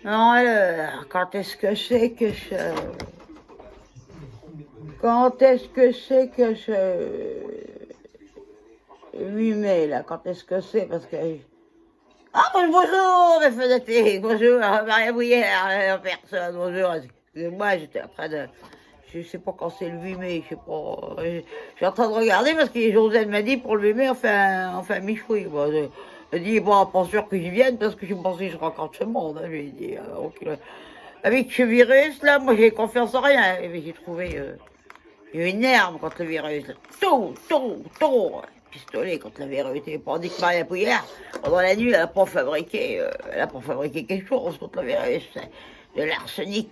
Non, alors, quand est-ce que c'est que je... Quand est-ce que c'est que je... 8 mai, là, quand est-ce que c'est? Parce que... Ah, bonjour, mes fenêtres, bonjour, Maria Bouillère, personne, bonjour. Excusez-moi, j'étais en train de... Je sais pas quand c'est le 8 mai, je sais pas. Je suis en train de regarder parce que Joselle m'a dit pour le 8 mai, enfin, mi-fruit. Bon, je dis, bon, pas sûr que j'y vienne parce que je pensais que je rencontre ce monde. Hein, je lui ai dit, avec ce virus, là, moi, j'ai confiance en rien. Mais j'ai trouvé une arme contre le virus. Tout, pistolet contre le virus. Et pas dit que Maria Pouillard, pendant la nuit, elle a pas fabriqué quelque chose contre le virus. De l'arsenic.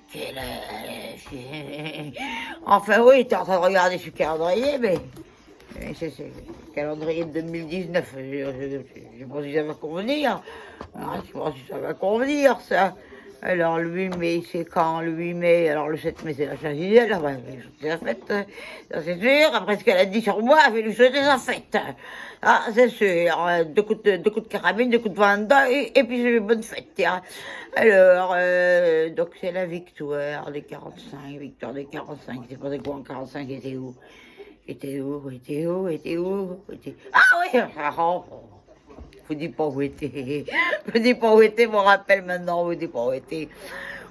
Enfin, oui, t'es en train de regarder ce calendrier, mais c'est le calendrier de 2019. Je sais pas si ça va convenir. Je sais pas si ça va convenir, ça. Alors, le 8 mai, c'est quand le 8 mai? Alors, le 7 mai, c'est la Saint-Gilles. C'est la fête, ça c'est sûr. Après ce qu'elle a dit sur moi, elle fait lui souhaiter sa fête. Ah, c'est sûr. Deux coups de carabine, deux coups de vanda, et puis c'est une bonne fête, tiens. Alors, donc c'est la victoire des 45, victoire des 45. C'est passé quoi en 45? Était où? Ah oui, vous dites pas où était. Vous dites pas où était, mon rappel maintenant, vous dites pas où était.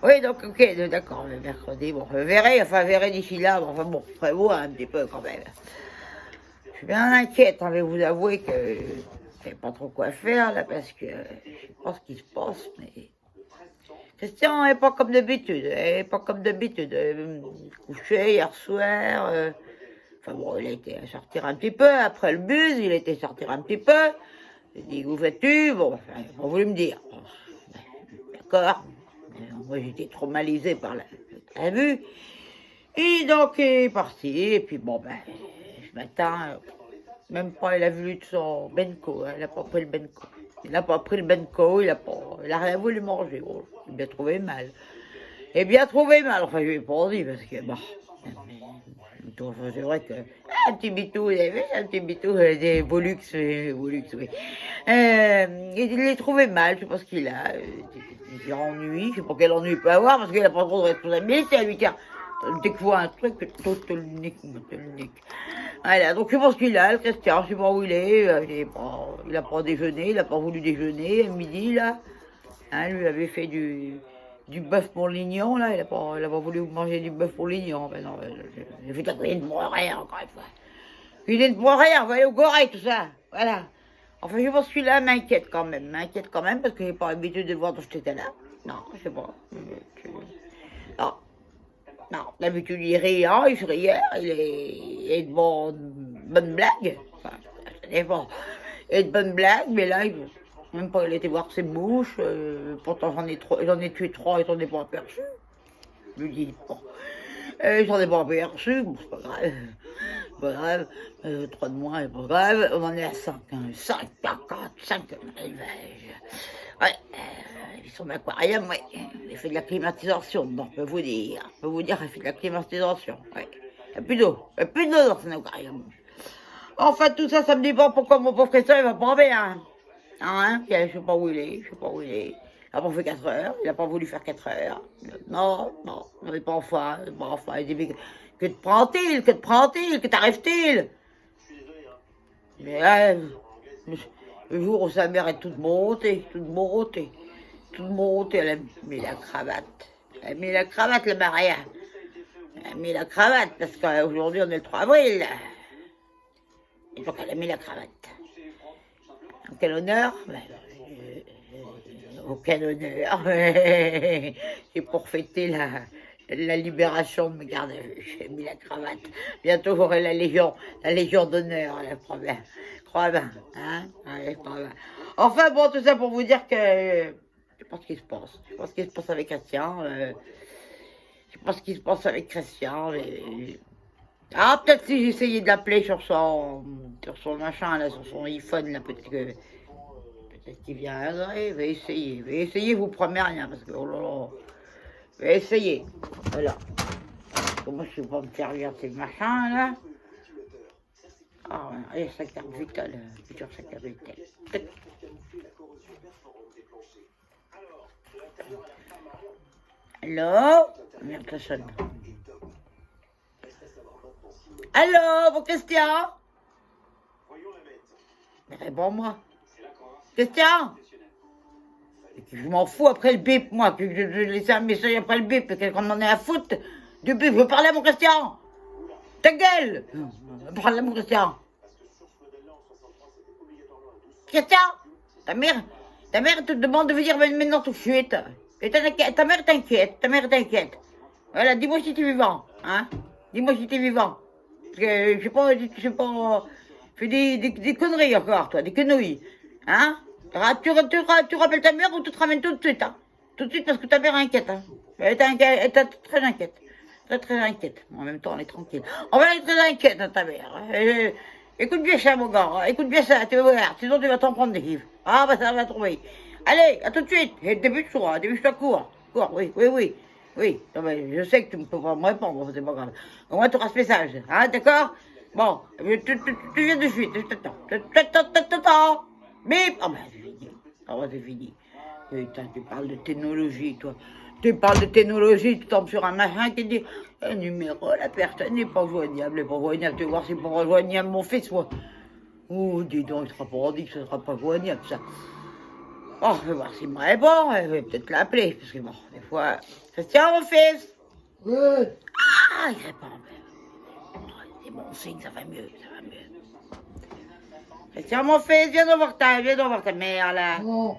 Oui, donc, ok, d'accord, le mercredi, bon, verrai d'ici là, bon, enfin bon, prévoit un petit peu quand même. Je suis bien inquiète, hein, mais vous avouez que je sais pas trop quoi faire, là, parce que je sais pas ce qui se passe, mais... Christian n'est pas comme d'habitude, couché hier soir, enfin bon, il a été sortir un petit peu, après le bus, il a été sortir un petit peu. J'ai dit, où vas-tu? Bon, enfin, il n'a pas voulu me dire. Bon, d'accord. Moi, j'étais traumatisé par la vue. Et donc, il est parti. Et puis, bon, ben, ce matin, même pas, il a voulu de son Benko. Hein, il n'a pas pris le Benko. Il n'a pas pris le Benko, il a rien voulu manger. Bon, il a bien trouvé mal. Et bien trouvé mal. Enfin, je lui ai pas dit parce que, bon. C'est vrai que un petit bitou, vous avez vu, un petit bitou, des Volux, oui. Il l'a trouvé mal, je sais pas ce qu'il a. Il ennui, je sais pas quel ennui il peut avoir, parce qu'il n'a pas trop de responsabilité à lui dire. Dès que je vois un truc, te le nique. Voilà, donc je pense qu'il a, le Christian, je sais pas où il est, il a pas déjeuné, il a pas voulu déjeuner, à midi, là. Hein, lui avait fait du bœuf bourguignon, là, il a pas voulu manger du bœuf bourguignon. Ben non, j'ai fait de la cuisine pour rien, encore une fois. Cuisine pour rien, on va aller au Gorée, tout ça, voilà. Enfin, je pense que là m'inquiète quand même, parce que j'ai pas l'habitude de le voir quand j'étais là. Non, je sais pas. Non, non, d'habitude il rit, hein, il se riait, il est de bonnes blagues. Enfin, ça dépend. Il est de bonnes blagues, mais là, même pas il était voir ses mouches, pourtant j'en ai tué 3 et j'en ai pas aperçu. Je lui dis, bon, j'en ai pas aperçu, bon, c'est pas grave. Pas grave, 3 de moins, c'est pas grave, on en est à 5, hein. 5, 5, ouais, ils sont l'aquarium, ouais, il fait de la climatisation dedans, je peux vous dire, il fait de la climatisation, ouais. Il n'y a plus d'eau dans son aquarium. Enfin, tout ça, ça me dit pas pourquoi mon pauvre Christophe, il va pas bien. Hein, je sais pas où il est, Il a pas fait 4 heures, il a pas voulu faire 4 heures. Non, on n'est pas enfin, il dit, mais que te prend-il, que t'arrive-t-il? Mais là, le jour où sa mère est toute montée, elle a mis la cravate. Elle a mis la cravate, le Maria. Elle a mis la cravate, parce qu'aujourd'hui, on est le 3 avril. Et donc, elle a mis la cravate. En quel honneur? Aucun honneur. C'est pour fêter la libération de mes gardes à vue. J'ai mis la cravate. Bientôt j'aurai la légion d'honneur, la première. Crois bien, hein? Allez, crois bien. Enfin bon, tout ça pour vous dire que je sais pas ce qui se passe. Je sais pas ce qui se passe avec Christian. Je sais pas ce qui se passe avec Christian. Ah, peut-être si j'essayais de l'appeler sur son machin, là, sur son iPhone, là, peut-être qu'il viendrait, je vais essayer, je vous promets rien, parce que, oh là là, je vais essayer, voilà. Parce que moi, je ne sais pas me servir de ces machins, là. Ah, ouais, et sa carte vitale, future sa carte vitale. Allô? Merde, ça sonne. Allô, mon Christian? Mais réponds-moi. Christian? Je m'en fous après le bip, moi, que je laisse un message après le bip, qu'est-ce qu'on en est à foutre du bip? Je veux parler à mon Christian! Ta gueule! Parle à mon Christian! Christian! Ta mère te demande de venir maintenant tout de suite. Et ta mère t'inquiète. Voilà, dis-moi si t'es vivant, hein? Dis-moi si t'es vivant. Parce que, je sais pas, fais des conneries encore, toi, des quenouilles, hein? Tu rappelles ta mère ou tu te ramènes tout de suite, hein? Tout de suite parce que ta mère est inquiète, hein? Elle est très inquiète. Très inquiète. En même temps, elle est tranquille. On va être très inquiète, hein, ta mère. Écoute bien ça, mon gars. Écoute bien ça, tu vas voir. Sinon, tu vas t'en prendre des livres. Ah, bah, ça va trouver. Allez, à tout de suite. Et débute-toi, cours. Cours, oui. Non, mais je sais que tu ne peux pas me répondre, c'est pas grave. Au moins, tu auras ce message, hein, d'accord? Bon, tu viens de suite, je t'attends. Bip! Ah, bah, c'est fini. C'est fini. Putain, tu parles de technologie, toi. Tu parles de technologie, tu tombes sur un machin qui dit un numéro, la personne n'est pas joignable, Tu vas voir si c'est pas rejoignable, mon fils, moi. Oh, dis donc, il sera pas dit que ce sera pas joignable, ça. Oh, je vais voir s'il me répond, je vais peut-être l'appeler, parce que bon, des fois. Christian, mon fils? Ouais. Ah, il répond. C'est bon signe, ça va mieux. Christian, mon fils, viens de voir ta mère, là. Non,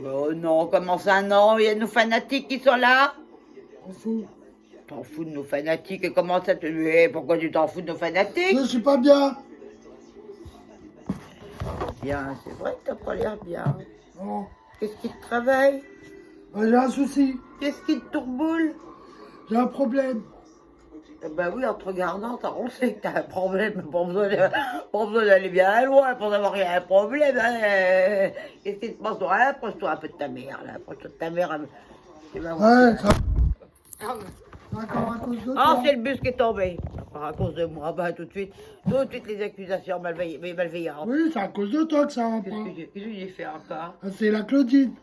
Oh non, comment ça non? Il y a nos fanatiques qui sont là. on fout. T'en fous de nos fanatiques et comment ça te... Eh, pourquoi tu t'en fous de nos fanatiques? Je suis pas bien. Bien, c'est vrai que t'as pas l'air bien. Non. Qu'est-ce qui te travaille? J'ai un souci. Qu'est-ce qui te tourboule? J'ai un problème. Eh ben oui, en te regardant, on sait que t'as un problème. Pas besoin d'aller bien loin pour savoir qu'il y a un problème. Hein. Qu'est-ce qui te passe? Approche-toi un peu de ta mère, là. Approche-toi de ta mère. Tu vas voir. Ouais, ça. D'accord, à cause de Ah, toi. c'est le bus qui est tombé. Encore à cause de moi, bah tout de suite les accusations malveillantes. Oui, c'est à cause de toi que ça va Qu'est-ce pas. que j'ai fait encore? Ah, c'est la Claudine.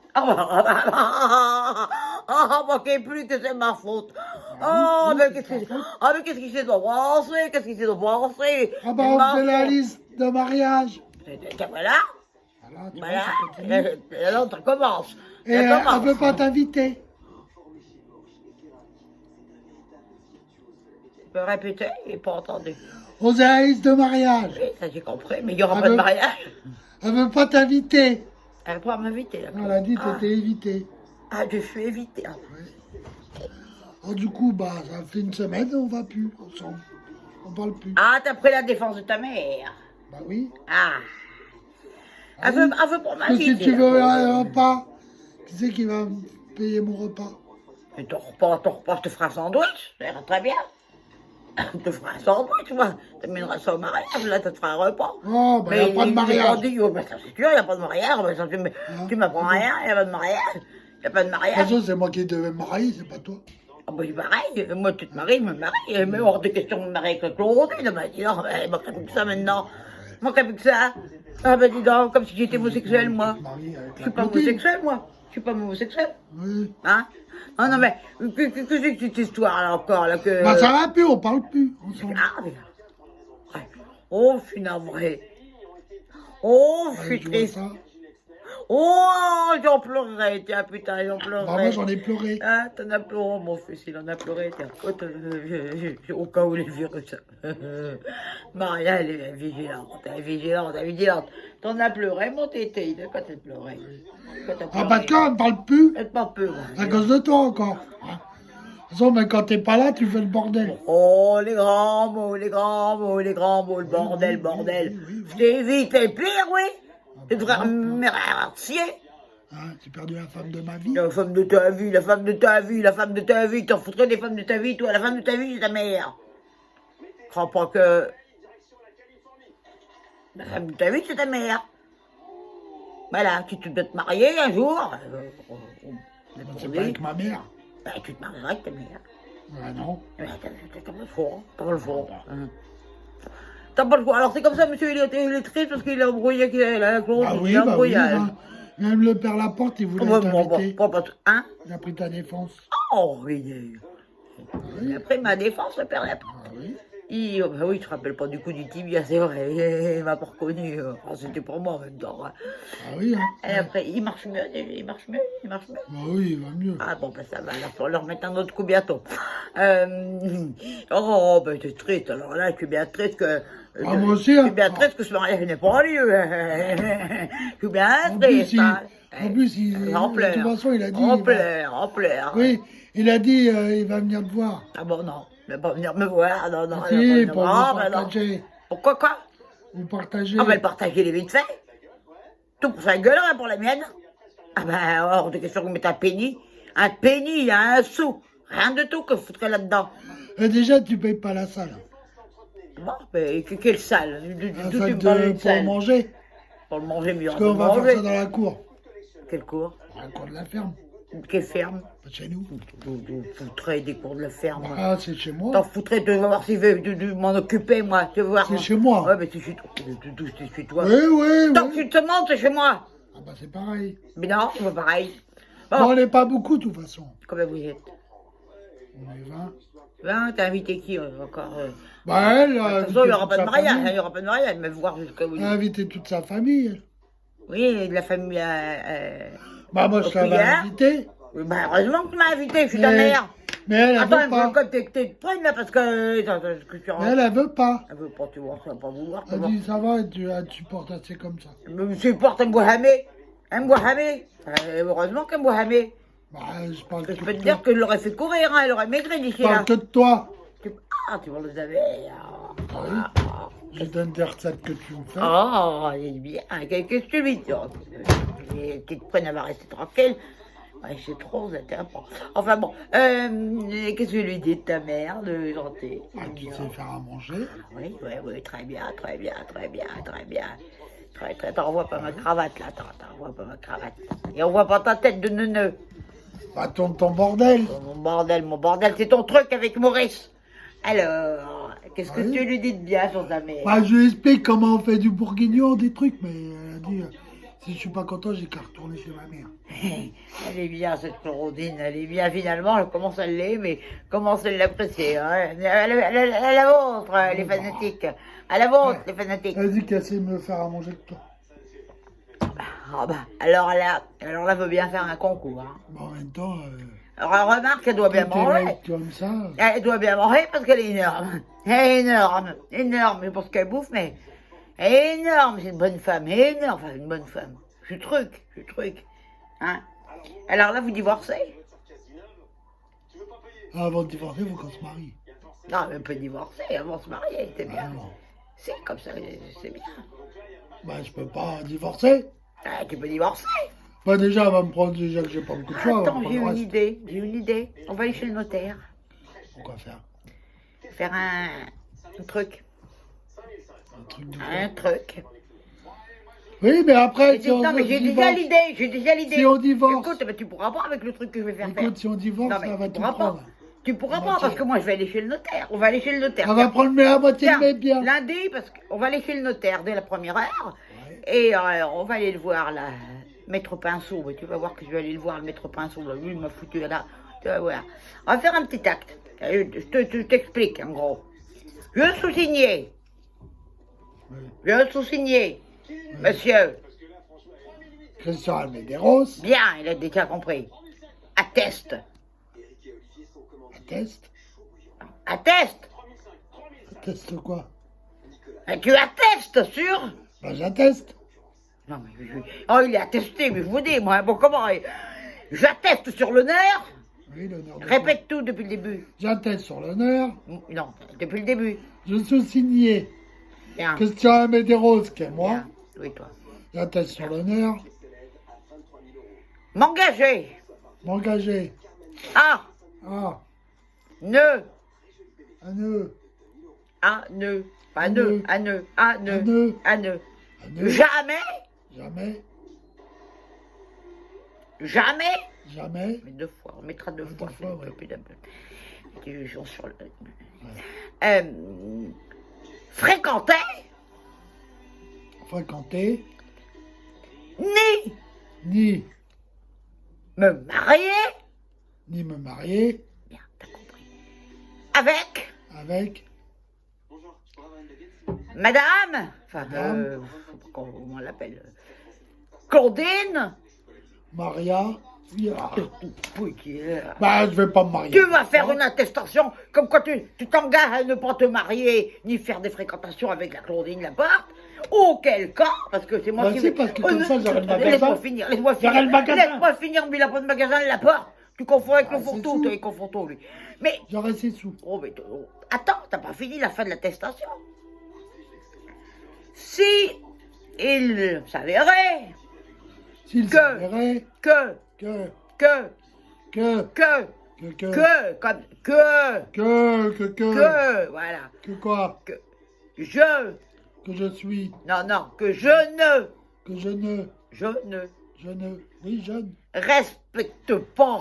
Manquez plus que c'est ma faute. oui, Mais c'est ta faute. qu'est-ce qui s'est passé? Qu'est-ce qui s'est passé? Ah bah, on fait la liste de mariage. Voilà, Voilà, tu vois, voilà. ça continue. Et alors, ça commence. Et elle veut pas t'inviter. Tu peux répéter? Il n'est pas entendu. On fait la liste de mariage. Oui, ça j'ai compris, mais il n'y aura Ah pas de ben- mariage. Elle veut pas t'inviter. Elle va pas m'inviter, là. Elle a dit que t'étais évité. Ah, je suis évité. Ah. Alors, du coup, bah, ça fait une semaine, on va plus ensemble. On parle plus. Ah, t'as pris la défense de ta mère. Bah oui. Ah. Ah Elle veut oui. pour Parce que m'inviter. si tu veux là. un repas, qui c'est qui va me payer mon repas? Mais ton repas, je te ferai un sandwich. Ça ira très bien. Je te ferai un sandwich, moi. Tu mèneras ça au mariage, là, ça te fera un repas. Oh, bah, il n'y a pas de mariage. Ben, ça, c'est sûr, il n'y a pas de mariage. Ben, ça, tu m'apprends rien, il n'y a pas de mariage. Il n'y a pas de De toute mariage. façon, c'est moi qui devais me marier, c'est pas toi. Ah, ben, c'est pareil. Moi, tu te maries, je me marie. Mais hors de question de me marier avec Claudine. Elle m'a dit, non, il manquerait plus que ça maintenant. Il manquerait plus que ça. Ah, ben, dis donc, comme si j'étais homosexuel, moi. Marié avec Je la suis pas Claudine. homosexuel, moi. Je suis pas homosexuel. Oui. Hein? Non, mais, que c'est que cette histoire-là encore, là, que... Bah, ça va plus, on parle plus ensemble. Ah, mais... Ouais. Oh, je suis navrée. Oh, je suis Tu vois triste. ça? Oh, j'en pleurerai, tiens, putain, j'en pleurerai. Bah, moi, j'en ai pleuré. Ah, t'en as pleuré, mon fils, il en a pleuré, tiens. Oh, au cas où les virus. Maria, elle est vigilante. T'en as pleuré, mon tété, de quoi t'as pleuré? Ah, bah, quand on ne parle plus, Faites pas peur. à cause de toi encore. De toute façon, mais quand t'es pas là, tu fais le bordel. Oh, les grands mots, le bordel. Je t'évite les pires, oui. Tu devrais me remercier. Hein, j'ai perdu la femme de ma vie. La femme de ta vie, t'en foutrais des femmes de ta vie, toi. La femme de ta vie, c'est ta mère. Je crois pas que... La femme de ta vie, c'est ta mère. Voilà, si tu dois te marier un jour... C'est pas avec ma mère. Ben, tu te marieras avec ta mère. Ah non. Ben, t'as pas le choix, t'as pas le choix. T'as pas le choix. Alors c'est comme ça, monsieur, il est triste parce qu'il est embrouillé avec la Claude. Bah il oui, est bah oui. embrouillé. Bah, Même le père Laporte, il voulait t'inviter. Hein? Il a pris ta défense. Oh, oui. Il a pris ma défense, le père Laporte. Ah oui. Bah oui, tu te rappelles pas du coup du tibia, c'est vrai. Il m'a pas reconnu. Enfin, c'était pour moi en même temps. Hein. Ah oui, hein. Et après, il marche mieux. Bah oui, il va mieux. Ah bon, ben ça va, là, faut leur mettre un autre coup bientôt. Oh, ben t'es triste, alors là, je suis bien triste que... Ah, moi aussi, Je hein. suis bien triste que ce mariage n'ait pas lieu. Je suis bien En plus, triste. Hein. en plus, il, On de pleure. toute façon, il a dit. On il va- pleure. Oui, il a dit, il va venir te voir. Ah bon, non, il va pas venir me voir, non, Ah, il va pas si, venir me pour voir, vous ben non. partager. Pourquoi quoi? Vous partagez. On va le partager les vite fait. Tout pour sa gueule, hein, pour la mienne. Ah ben, hors de question que vous mettez un penny. Un penny, il y a un sou. Rien de tout que vous foutrez là-dedans. Et déjà, tu payes pas la salle. Bon, mais quelle salle? La D'où salle tu me parles d'une pour salle? manger. Pour le manger, mieux. Parce qu'on va faire ça dans la cour. Quelle cour? Dans la cour de la ferme. Quelle ferme? Pas chez nous. Vous foutrais des cours de la ferme. Ah, c'est chez moi. T'en foutrais de voir si je vais m'en occuper, moi. Tu veux voir. C'est chez moi. Ouais, mais c'est chez toi. C'est chez toi. Oui. Tant que tu te montes, c'est chez moi. Ah bah c'est pareil. Mais non, c'est pas pareil. Bon, Bon, on n'est pas beaucoup de toute façon. combien vous êtes? On est 20. 20, t'as invité qui encore Bah elle a De toute façon, il n'y aura toute pas de sa mariage, famille. il n'y aura pas de mariage, mais voir jusqu'à où. Elle a invité toute sa famille. Oui, de la famille. Bah moi je Au l'avais prière. invité. Oui, bah, heureusement que tu m'as invité, je suis ta Mais- mère. Mais elle, Attends, veut il faut pas. que t'es de prenne là parce que. Attends, que tu Mais elle veut pas. Elle veut pas, tu vois, ça va pas vouloir. Elle dit ça va, elle te supporte assez comme ça. Elle me supporte, elle me voit hamé. Elle me voit hamé. Heureusement qu'elle me voit hamé. Bah je parle Je que peux de te toi. dire que je l'aurais fait courir, hein, elle aurait maigri d'ici Je parle là. que de toi. Tu vois les abeilles. Je donne des recettes que tu me fais. Oh, il est bien. Qu'est-ce que tu lui dis? Tu te prennes à va rester tranquille. Ouais, c'est trop, vous êtes important. Enfin bon, qu'est-ce que je lui dis de ta mère, de gentil? Ah, tu sais faire à manger. Oui, très bien. T'envoies pas ma cravate là, t'envoies pas ma cravate. Et on voit pas ta tête de neuneu. Bah ton bordel. Oh, mon bordel, c'est ton truc avec Maurice. Alors, qu'est-ce que Oui. tu lui dis de bien sur ta mère? Bah je lui explique comment on fait du bourguignon, des trucs, mais elle a dit si je suis pas content, j'ai qu'à retourner chez ma mère. Elle est bien cette Claudine, elle est bien finalement, elle commence à l'aimer, commence à l'apprécier. Hein. À la vôtre, les fanatiques. À la vôtre, les fanatiques. Elle dit qu'elle sait me faire à manger que toi. Ah bah, alors là, veut bien faire un concours. Hein. Bon, en même temps, Alors remarque, elle doit bien quand t'es manger. laide comme ça, Elle doit bien manger parce qu'elle est énorme. Elle est énorme, mais pour ce qu'elle bouffe, mais elle est énorme, c'est une bonne femme, énorme, enfin une bonne femme. Je suis truc. Hein. Alors là, vous divorcez? avant de divorcer, il faut qu'on se marie. Non, mais on peut divorcer avant de se marier, c'est Ah bien. non. C'est comme ça, c'est bien. Bah je peux pas divorcer. Ah, tu peux divorcer. Bah déjà, elle va me prendre, déjà que j'ai pas beaucoup de choix. elle va Attends, me j'ai prendre le une reste. idée. On va aller chez le notaire, Pourquoi faire faire un truc. un truc de Un truc. Oui, mais après, si on Non, mais j'ai divorce, déjà l'idée. Si on divorce. Écoute, mais tu pourras pas avec le truc que je vais faire faire. écoute, si on divorce, Non, mais elle va tu tout pourras prendre. pas. Tu pourras La pas moitié. parce que moi je vais aller chez le notaire. On va aller chez le notaire. Elle va prendre la moitié de Tiens, mes biens. lundi, parce qu'on va aller chez le notaire dès la première heure. Ouais. Et on va aller le voir, là, Maître Pinceau. Mais tu vas voir que je vais aller le voir, le Maître Pinceau. Là. Lui, il m'a foutu là. Tu vas voir. On va faire un petit acte. Je t'explique, en gros. Je sous-signer. Oui. Je sous-signer. Monsieur. Christian Almederos, Bien, il a déjà compris. Atteste. atteste. Atteste. Atteste quoi? Et tu attestes sur... Bah j'atteste. Non, mais oh, il est attesté, mais je vous dis, moi, bon, comment... J'atteste sur l'honneur. Oui, l'honneur de Répète tout depuis le début. quoi? J'atteste sur l'honneur. Non, depuis le début. Je suis signé Bien. Christian Almederos, qui est moi. Bien. Oui, toi. J'atteste sur l'honneur. M'engager. M'engager. Ah, Ah, ne. un nœud. À ne. Pas Un ne. nœud. À ne. À ne. Un nœud. À ne. Un nœud. Jamais. Jamais. Jamais. Jamais. Mais 2 fois. On mettra 2 fois. fois, ouais. Plus d'un peu. Des gens sur le... Fréquenter. Fréquenter. Ni. ni me marier, ni me marier bien, t'as compris, avec avec Madame, enfin, Madame. je sais pas comment on l'appelle, Claudine, Maria. Ah. Pouillère. Bah, je vais pas me marier. Tu vas faire Hein? une attestation comme quoi tu t'engages à ne pas te marier ni faire des fréquentations avec la Claudine Laporte. Auquel cas, parce que c'est moi Bah qui si, vais... parce que comme ça, j'aurai le magasin. Laisse-moi finir, laisse-moi J'aurai finir. le magasin. Laisse-moi finir, mais il n'a pas de magasin Laporte. Tu confonds avec Ah, le c'est fourre-tout, tout. tu confonds lui. Mais, J'aurai ses sous. oh, mais attends, t'as pas fini la fin de l'attestation. Si il s'avérait S'il Que- s'avérait que, que, que, que, que, que, comme, que, voilà, que quoi? que Que je suis, non, que je ne, que je ne, oui, je ne respecte pas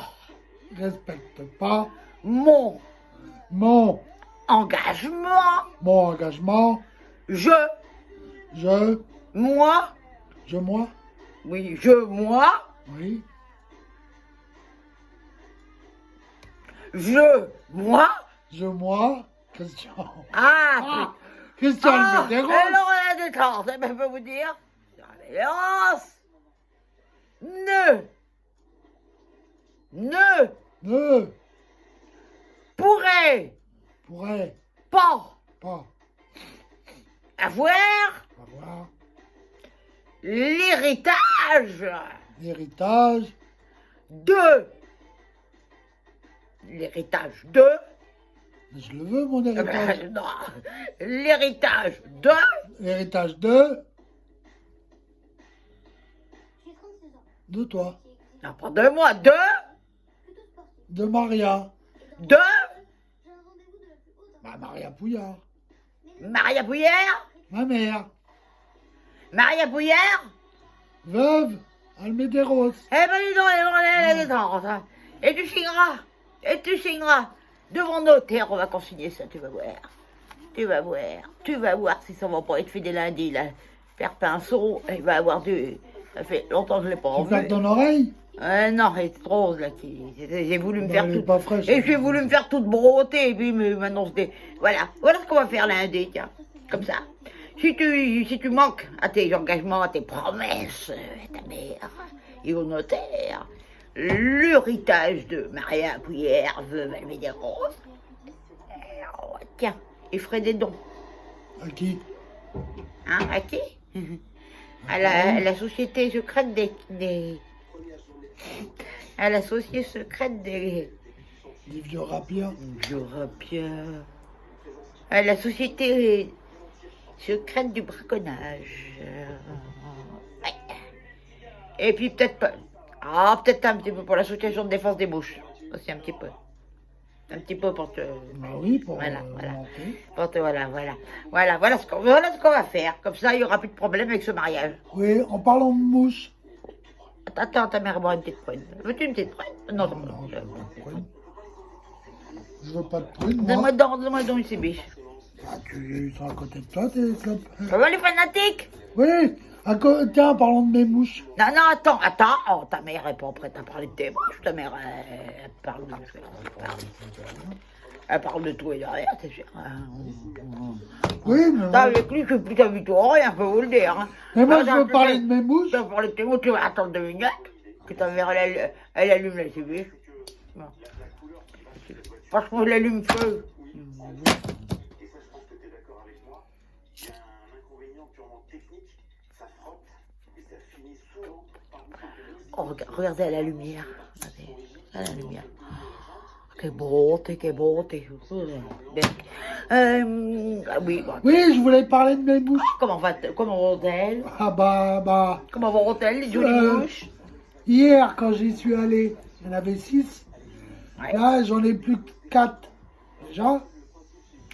respecte pas mon mon engagement, engagement, je, moi, moi, oui, moi, oui, moi, Christian. ah, Christian ah, le Médéros. alors la détente, je peux vous dire, la violence ne pourrait pourrait pas pas avoir avoir l'héritage l'héritage de je le veux, mon héritage. non, l'héritage de L'héritage de toi, non pas de moi, de Maria, de bah, Maria Pouillard, Maria Bouillère, ma mère, veuve Almédéros. eh ben dis donc, la détente, hein. Et tu signeras, devant notaire, on va consigner ça, tu vas voir si ça va pas être fait des lundis, là, Père Pinceau, il va avoir ça fait longtemps que je l'ai pas Tu revu. perds ton oreille? Non, elle est rose, là, j'ai voulu me Bah, faire elle est toute... pas fraîche. Et j'ai voulu me faire toute brottée, et puis maintenant, voilà ce qu'on va faire lundi, tiens, comme ça. Si tu manques à tes engagements, à tes promesses, à ta mère et au notaire, l'héritage de Maria Pouillère, veuve Almédéros, tiens, il ferait des dons. À qui? Hein, à qui? À la société secrète à la société secrète des vieux rapiens. À la société secrète du braconnage. Ouais. Et puis peut-être un petit peu pour l'association de défense des mouches. Aussi un petit peu. Un petit peu pour te... Bah oui, pour Voilà. monter. Pour te, voilà ce qu'on va faire. Comme ça, il n'y aura plus de problème avec ce mariage. Oui, en parlant de mouche. Attends, ta mère boit une petite prune. Veux-tu une petite prune? Non, Non, je veux pas de prune. Je veux pas de prune, moi. Donne-moi donc une cibiche. Ah, tu sont à côté de toi, tes clopes. Ça va les fanatiques? Oui, tiens, parlons de mes mouches. Non, attends. Oh, ta mère est pas prête à parler de tes mouches. Ta mère, elle parle de... Elle parle de tout et de rien, c'est sûr. Oui, mais... Avec lui, je suis plus habitué à rien, je peux vous le dire. Hein. Mais moi, je veux parler de mes mouches. Tu veux parler de tes mouches, tu vas attendre 2 minutes. Que ta mère, elle allume la cibiche. Bon. Franchement, elle allume feu. Oh, regardez à la lumière. Regardez, à la lumière. Che beauté. Ah oui, bon. Oui, je voulais parler de mes mouches. Comment vont-elles? Ah bah... Comment vont-elles, les jolies mouches? Hier, quand j'y suis allé, il y en avait 6. Ouais. Là, j'en ai plus que 4. Déjà.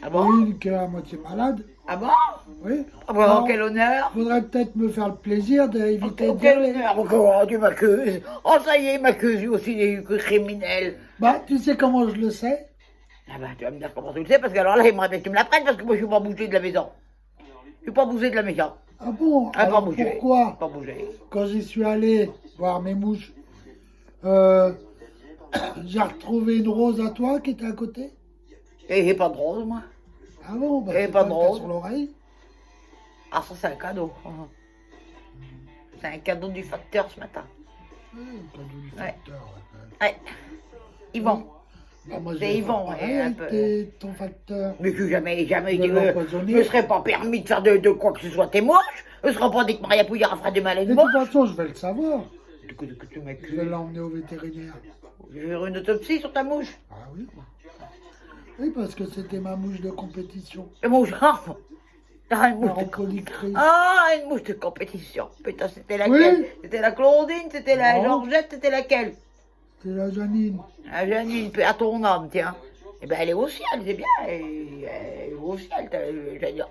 Ah bon? Une qui est à moitié malade. Ah bon? Oui. Ah bon, Alors, quel honneur! faudrait peut-être me faire le plaisir d'éviter de Quel dire les... honneur! Oh, tu m'accuses! Oh, ça y est, il m'accuse lui aussi des criminels! Bah, tu sais comment je le sais? Ah bah, tu vas me dire comment tu le sais, parce que alors là, il me que tu me la prennes, parce que moi, je suis pas bougé de la maison. Je suis pas bougé de la maison. Ah bon? Ah, pas Alors bouger. pourquoi, Pas bouger. quand j'y suis allé voir mes mouches, j'ai retrouvé une rose à toi qui était à côté? Et pas de rose, moi. Ah bon? Bah, Et c'est pas pas de le cas rose. sur l'oreille? Ah, ça, c'est un cadeau. C'est un cadeau du facteur ce matin. Ouais, le cadeau du Ouais. facteur. Ouais. Ouais. Yvan. Bah, moi, je C'est vais Yvan, faire pareil un avec peu. ton facteur. Mais que jamais, De l'empoisonner. je ne serais pas permis de faire de quoi que ce soit. T'es moche. Je ne serais pas dit que Maria Pouillard fera du mal à De une toute moche. façon, je vais le savoir. Que tu m'as Je vais l'emmener au vétérinaire. Je vais faire une autopsie sur ta mouche. Ah oui? Oui, parce que c'était ma mouche de compétition. Et mon genre. Ah, une La mouche de reproductrice. Ah, une mouche de compétition. Putain, c'était laquelle? Oui. C'était la Claudine, c'était la Non. Georgette, c'était laquelle? C'est la Janine. La Janine, à ton âme, tiens. Eh ben, elle est au ciel, c'est bien. Elle est au ciel.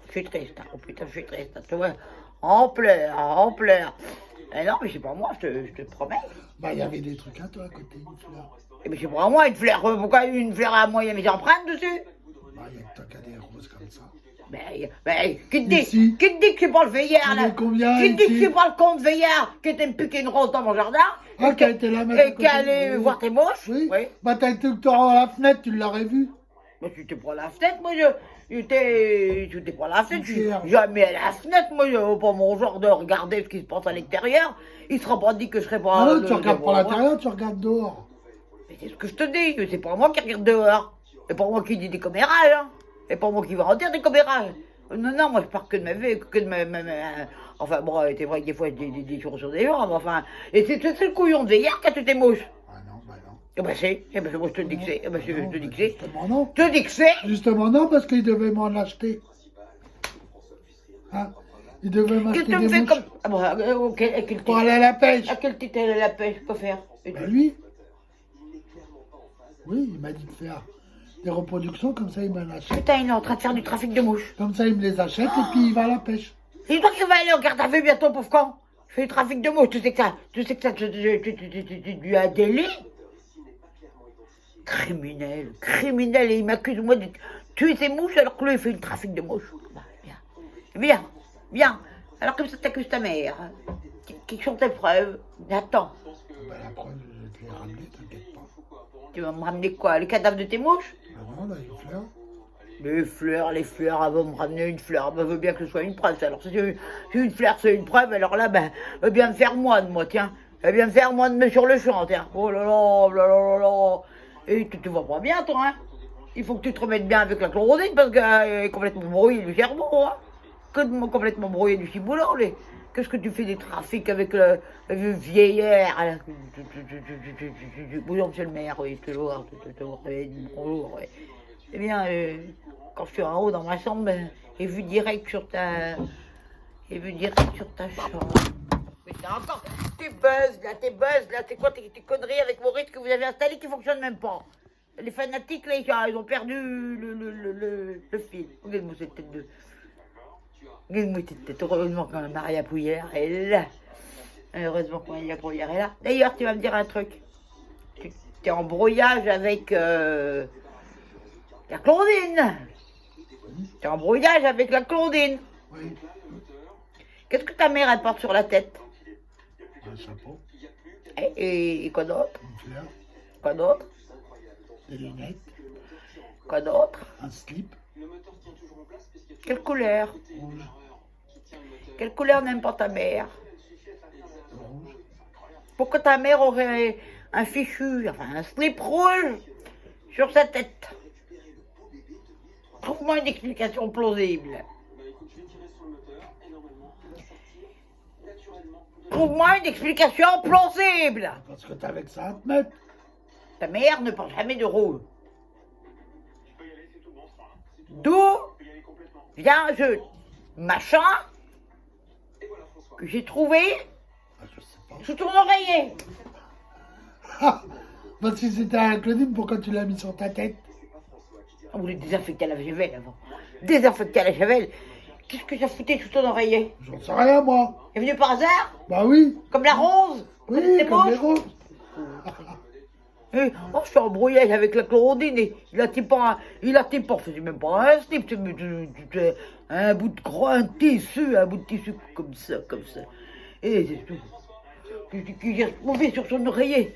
Je suis triste. Hein. Oh putain, je suis triste. Hein. Tu vois, en pleurs, en pleurs. Eh non, mais c'est pas moi, je te promets. Bah, il y avait des trucs à toi à côté, une fleur. Eh ben, c'est pas moi, une fleur. Pourquoi une fleur à moi? Il y a mes empreintes dessus? Bah, il y a que toi qui as des roses comme ça. Ben, qui te dit? Ici. Qui te dit que c'est pas le veillard, Il y en là? a combien, Qui te dit que ici? c'est pas le comte veillard qui était me piquer une rose dans mon jardin? Ah, qui a été là mettre à Et côté qui allait de- voir tes mouches? Oui. Oui. Bah, t'as été à la fenêtre, tu l'aurais vu. Moi, tu t'es pas à la fenêtre, moi, tu t'es pas à la fenêtre, je suis Pierre. jamais à la fenêtre, moi, pas mon genre de regarder ce qui se passe à l'extérieur. Il sera pas dit que je serais pas... Ah non, le- tu regardes le- pas l'intérieur, tu regardes dehors. Mais c'est ce que je te dis, c'est pas moi qui regarde dehors. C'est pas moi qui dis des commérages, hein. C'est pas moi qui va en dire des commérages. Non, non, moi, je parle que de ma vie, que de Enfin, bon, c'est vrai que des fois, je dis des choses sur des gens, mais enfin... Et c'est le couillon de veillard qui a toutes tes mouches. Ah non, bah non. Eh ben, c'est. Eh ben, moi, je te dis que c'est. Eh ben, je Non, te dis bah, que c'est. justement non. Je te dis que c'est. Justement non, parce qu'il devait m'en acheter. Hein? Il devait Qu'est-ce m'acheter que tu me des fais mouches comme. Ah bon, ok, à quel pour titre? aller à la pêche. À quel titre elle a la pêche? Quoi faire? Bah lui, oui, il m'a dit de faire des reproductions, comme ça il m'en achète. Putain, il est en train de faire du trafic de mouches. Comme ça il me les achète et puis il va à la pêche. C'est toi qui vas aller en garde à vue bientôt, pauvre con. Je fais du trafic de mouches, tu sais que ça. Tu lui as délit. Criminel, criminel, et il m'accuse moi de tuer ses mouches alors que lui il fait du trafic de mouches. Bah, bien. Bien, bien. Alors comme ça t'accuses ta mère. Qui sont tes preuves? Attends. Bah la preuve, je vais te les ramener, t'inquiète pas. Tu vas me ramener quoi? Les cadavres de tes mouches? Alors là, une fleur. Les fleurs, elle va me ramener une fleur. Elle veut bien que ce soit une preuve. Alors si une fleur, c'est une preuve, alors là, ben, elle vient me faire moine, moi, tiens. Elle vient me faire moine, mais sur le champ, tiens. Oh là là, oh là là là là. Et tu te vois pas bien, toi, hein? Il faut que tu te remettes bien avec la Claudine, parce qu'elle est complètement brouillée du cerveau, hein? Complètement brouillée du ciboulot, les... Qu'est-ce que tu fais des trafics avec le vieillard là? Bonjour, monsieur le maire, oui, toujours, bonjour, oui. Eh bien, quand je suis en haut dans ma chambre, ben, j'ai vu direct sur ta chambre. Putain, encore, tu buzzes là, c'est quoi tes conneries avec Maurice que vous avez installé qui fonctionne même pas? Les fanatiques, là, ils ont perdu le fil. Regarde-moi cette tête de... Regarde-moi cette tête, heureusement quand Maria Pouillère est là. Heureusement que Maria Pouillère est là. D'ailleurs, tu vas me dire un truc. Tu es en brouillage avec... la Claudine. Tu es en brouillage avec la Claudine. Oui, Qu'est-ce que ta mère, elle porte sur la tête? un chapeau, Et quoi d'autre? une fleur, Quoi d'autre? des lunettes, Quoi d'autre? un slip, Quelle couleur? rouge, Quelle couleur n'aime pas ta mère? rouge. Pourquoi ta mère aurait un fichu, enfin un slip rouge sur sa tête? Trouve-moi une explication plausible. Trouve-moi une explication plausible. Parce que t'avais que ça à te mettre. Ta mère ne porte jamais de rouge. D'où vient ce machin que j'ai trouvé Ah, je sais pas. sous ton oreiller? Ah, parce que c'était un Claudine, pourquoi tu l'as mis sur ta tête? On voulait désinfecter la javel avant. Désinfecter la javel. Qu'est-ce que ça foutait sous ton oreiller? J'en sais rien, moi. C'est venu par hasard? Bah oui, Comme la rose? oui, C'est comme moche. les roses. Oh, je suis embrouillé avec la Claudine et il a pas, c'est même pas un slip, c'est un bout de gros, un bout de tissu comme ça. Et c'est tout. Qui est retrouvé sur son oreiller.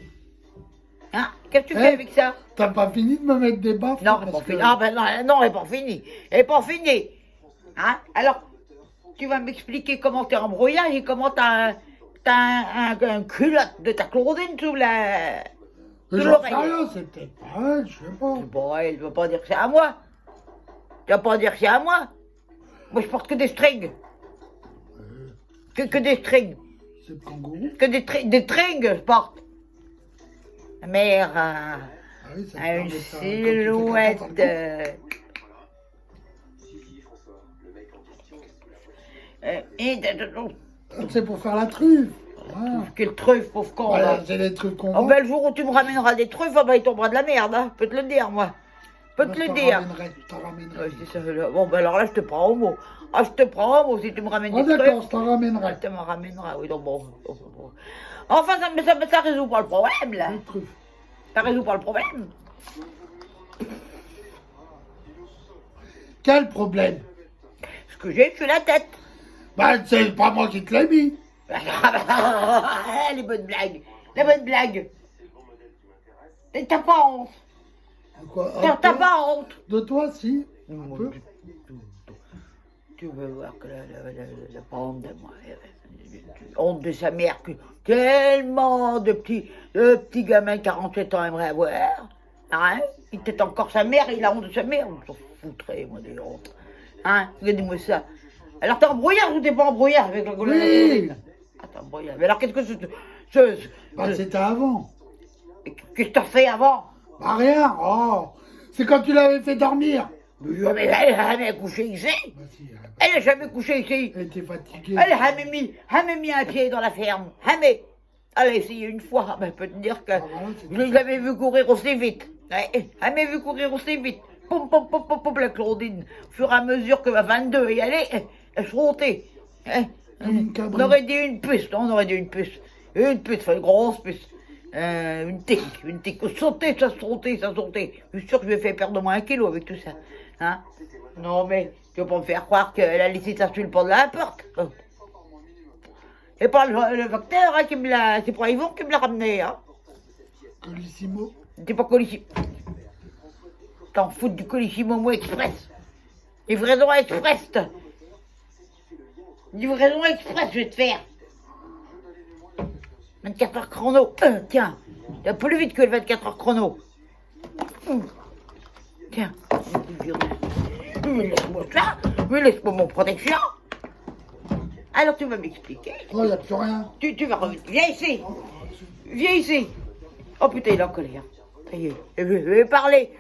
Hein? Qu'est-ce que tu fais avec ça? T'as pas fini de me mettre des baffes? Non, elle n'est pas finie. Ah ben non, elle n'est pas finie. Elle n'est pas finie. Hein? Alors, tu vas m'expliquer comment t'es embrouillé et comment t'as un culotte de ta Claudine sous la... J'en sais l'oreille. rien, c'est peut-être pas elle, je sais pas. Bon, elle ne va pas dire que c'est à moi. Tu vas pas dire que c'est à moi. Moi, je porte que des strings. Que des strings. C'est le kangourou? Que des strings, je porte. Ma mère Ah oui, ça te a une permet ça, quand tu fais silhouette. caca dans le C'est pour faire la truffe. Voilà. Quelle truffe, pauvre con. Voilà, Là. c'est les trucs qu'on Oh, vend. ben, le jour où tu me ramèneras des truffes, ah ben, il tombera de la merde, hein. Je peux te le dire, moi. Je peux te Je le t'en dire. ramènerai, je t'en ramènerai. Ouais, c'est ça, là. Bon, ben alors là, je te prends au mot. Ah, je te prends au mot si tu me ramènes Oh des d'accord, truffes. je t'en ramènerai. Tu me ramèneras, oui, donc bon. Enfin, ça résout pas le problème, là. Les truffes. Ça résout pas le problème. Quel problème? Ce que j'ai sur la tête. Bah, c'est pas moi qui te l'ai mis. Les bonnes blagues. Les bonnes blagues. Et t'as pas honte. Quoi? T'as pas honte. De toi, si. Un peu. Tu veux voir que la pas honte de moi. Honte de sa mère que tellement de petits gamins de 47 ans aimeraient avoir. Hein? Il était encore sa mère, il a honte de sa mère. On s'en foutrait, moi, des hontes. Hein? Regardez-moi ça. Alors t'es embrouillard ou t'es pas embrouillard avec le Oui. Ah, t'es embrouillard. Mais alors qu'est-ce que Bah, c'était avant. qu'est-ce que t'as fait avant? Bah, rien. Oh. C'est quand tu l'avais fait dormir. Mais elle n'a jamais couché ici. Bah, si, Elle n'a jamais couché ici. elle était fatiguée. Elle n'a jamais mis un pied dans la ferme. Jamais. Elle a essayé une fois. Ben, je peux te dire que voilà, c'est je l'avais vu courir aussi vite. Ouais, jamais vu courir aussi vite. Pom, pom, pom, pom, pom, la Claudine. Au fur et à mesure que ma 22 y allait, elle sautait. Comme une On cabrite. aurait dit une puce, on aurait dit une puce. Une puce, une grosse puce. Une tique. Sauter, ça sautait. Je suis sûr que je lui ai fait perdre au moins 1 kilo avec tout ça. Hein? Non, mais tu vas pas me faire croire qu'elle a laissé ça sur le pont de la porte. C'est pas le facteur hein, qui me l'a. C'est pas Yvon qui me l'a ramené. Hein? Colissimo. C'est pas Colissimo. T'en fous du Colissimo Express. Livraison express. Livraison express, je vais te faire. 24 heures chrono. Tiens, t'as plus vite que le 24 heures chrono. Tiens, mais laisse-moi ça, mais laisse-moi mon protection. Alors tu vas m'expliquer. Oh, y a plus rien. Tu vas revenir. Viens ici. Viens ici. Oh putain, il est en colère. Ça y est, je vais parler.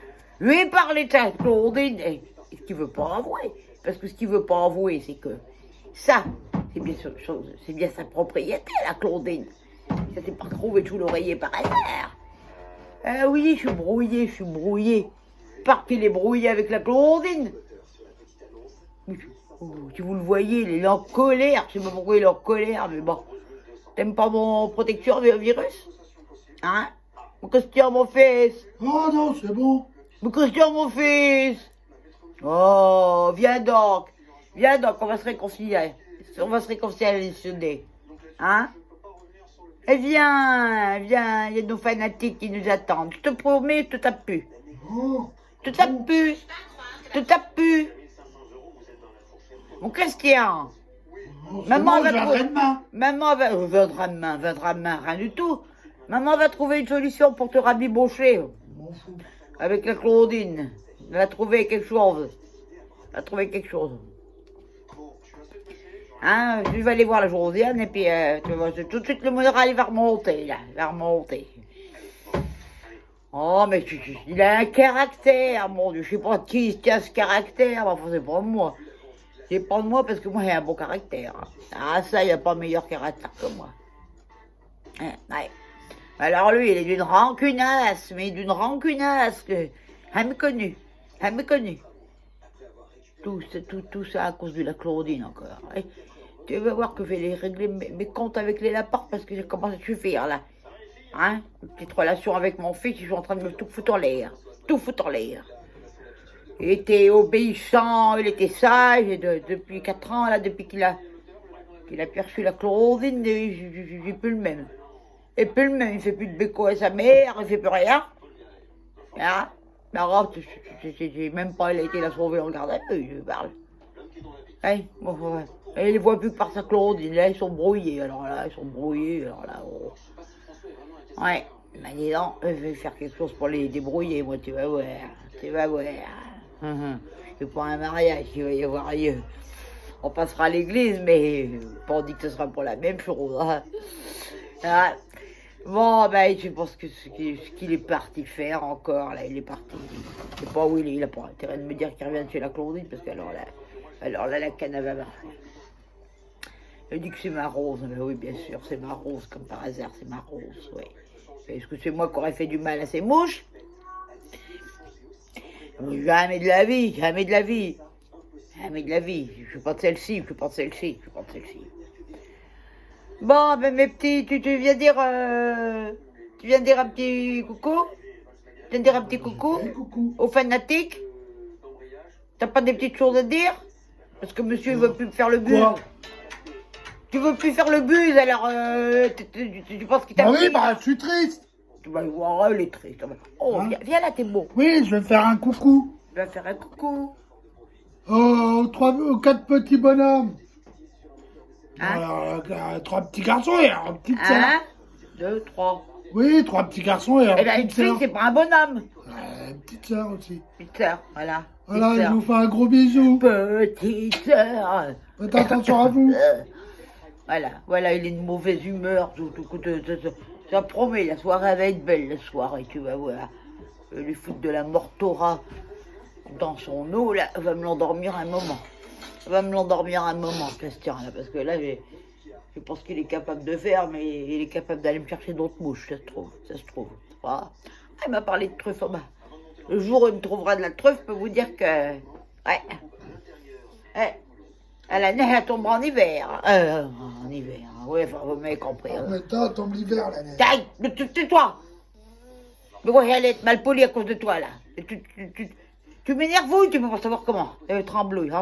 Je vais parler de ça, Claudine. Et ce qu'il veut pas avouer. Parce que ce qu'il veut pas avouer, c'est que ça, c'est bien sa propriété, la Claudine. Ça s'est pas trouvé sous l'oreiller par hasard. Ah oui, je suis brouillé. Parce qu'il est brouillé avec la Claudine. Si vous le voyez, il est en colère. Je sais pas pourquoi il est en colère, mais bon. T'aimes pas mon protecteur virus? Hein? Mon Christian, mon fils. Oh non, c'est bon. Mon Christian, mon fils. Oh, viens donc, on va se réconcilier. On va se réconcilier à l'issue. Hein? Et viens, il y a nos fanatiques qui nous attendent. Je te promets, je te tape plus. Oh. Je te tape plus. Mon Christian. Oh, Maman bon, va je trouver. viendrai demain. Maman viendra demain, rien du tout. Maman va trouver une solution pour te rabibocher. Je m'en fous. Avec la Claudine. Elle va trouver quelque chose. Hein, je vais aller voir la Josiane et puis tu vois, tout de suite le moral il va remonter là. Il va remonter. Oh mais il a un caractère, mon Dieu. Je sais pas qui a ce caractère. Enfin, c'est pas moi. C'est pas de moi parce que moi j'ai un bon caractère. Ah ça, il n'y a pas meilleur caractère que moi. Hein, ouais. Alors lui, il est d'une rancunasse, que... Jamais connu. Tout ça à cause de la Claudine encore. Et tu vas voir que je vais les régler mes comptes avec les Laporte parce que j'ai commencé à suffire là. Hein, une petite relation avec mon fils, je suis en train de me tout foutre en l'air. Tout foutre en l'air. Il était obéissant, il était sage, et depuis 4 ans, là, depuis qu'il a perçu la chlorodine, j'ai plus le même. Et plus le même, il fait plus de béco à sa mère, il fait plus rien. Hein? J'ai même pas été la sauver en garde à vue, je parle. Ouais, bon, ouais. Et il les voit plus que par sa chlorodine, là, ils sont brouillés, alors là, oh. Ouais, bah dis donc, je vais faire quelque chose pour les débrouiller, moi, tu vas voir, tu vas voir. C'est pas un mariage qu'il va y avoir lieu. On passera à l'église, mais pas on dit que ce sera pour la même chose. Hein. Ah. Bon, ben, je pense que ce qu'il est parti faire encore, là, il est parti. Je sais pas où il a pas intérêt de me dire qu'il revient de chez la Claudine, parce que alors là, la canne va marcher. Il dit que c'est ma rose, mais oui, bien sûr, c'est ma rose, comme par hasard, c'est ma rose, oui. Est-ce que c'est moi qui aurais fait du mal à ces mouches? Jamais de la vie, jamais de la vie. Jamais de la vie. Je suis pas de celle-ci, je suis pas de celle-ci, je suis pas de celle-ci. Bon, ben mes petits, tu viens dire... tu viens dire un petit coucou? Tu viens dire un petit coucou? Coucou. Aux fanatiques? T'as pas des petites choses à dire? Parce que monsieur, il veut plus faire le buzz. Quoi? Tu veux plus faire le buzz, alors tu penses qu'il t'a... Ah oui, bah je suis triste. Tu vas le voir, il est triste. Oh, Hein? viens là, t'es beau. Oui, je vais faire un coucou. Tu vas faire un coucou. Aux 4 petits bonhommes. Hein? Alors, 3 petits garçons et une petite sœur. 1, 2, 3. Oui, 3 petits garçons et Et là, une une petite fille, sœur. c'est pas un bonhomme. Une petite sœur aussi. Petite sœur, voilà. Voilà, Petite je sœur. vous fais un gros bisou. Petite sœur. Faites attention à vous. Voilà, il est de mauvaise humeur. Ça promet, la soirée va être belle, la soirée, tu vas voir. Je vais lui foutre de la mortora dans son eau, là, elle va me l'endormir un moment. Elle va me l'endormir un moment, Christian, là, parce que là, je pense qu'il est capable de faire, mais il est capable d'aller me chercher d'autres mouches, ça se trouve. Voilà. Ah, il m'a parlé de truffe, bah. Le jour où il me trouvera de la truffe, je peux vous dire que... Ouais. La neige, elle tombera en hiver. En hiver, oui, enfin, vous m'avez compris. En même temps, tombe l'hiver, la neige. Taille, tais-toi. Mais ouais, j'allais être mal poli à cause de toi, là. Tu m'énerves, oui, tu peux pas savoir comment. Un tremblouille.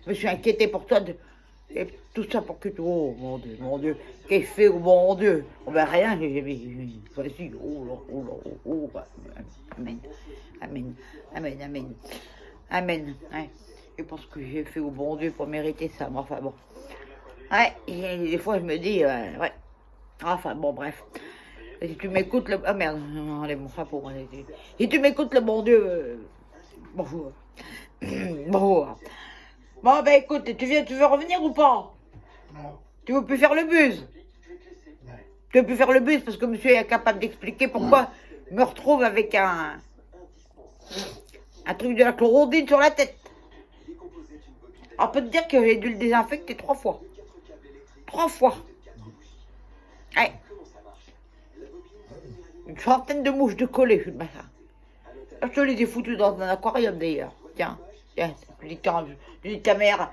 Je me suis inquiété pour toi. Et tout ça pour que tu... Oh, mon Dieu. Qu'est-ce que je fais, oh, mon Dieu? Oh, ben rien, vas-y, bah, Amen. Ouais. Je pense que j'ai fait au bon Dieu pour mériter ça, mais enfin bon. Ouais, et des fois je me dis, ouais. Enfin bon, bref. Si tu m'écoutes le... Ah merde, enlève mon chapeau. Si tu m'écoutes le bon Dieu, bonjour. Bonjour. Bon, ben écoute, tu veux revenir ou pas? Non. Tu veux plus faire le buzz? Tu veux plus faire le buzz parce que monsieur est incapable d'expliquer pourquoi je me retrouve avec un truc de la chlorodine sur la tête. On peut te dire que j'ai dû le désinfecter 3 fois. 3 fois. Ouais. Une centaine de mouches de collées, je je te les ai foutues dans un aquarium d'ailleurs. Tiens, je dis ta mère,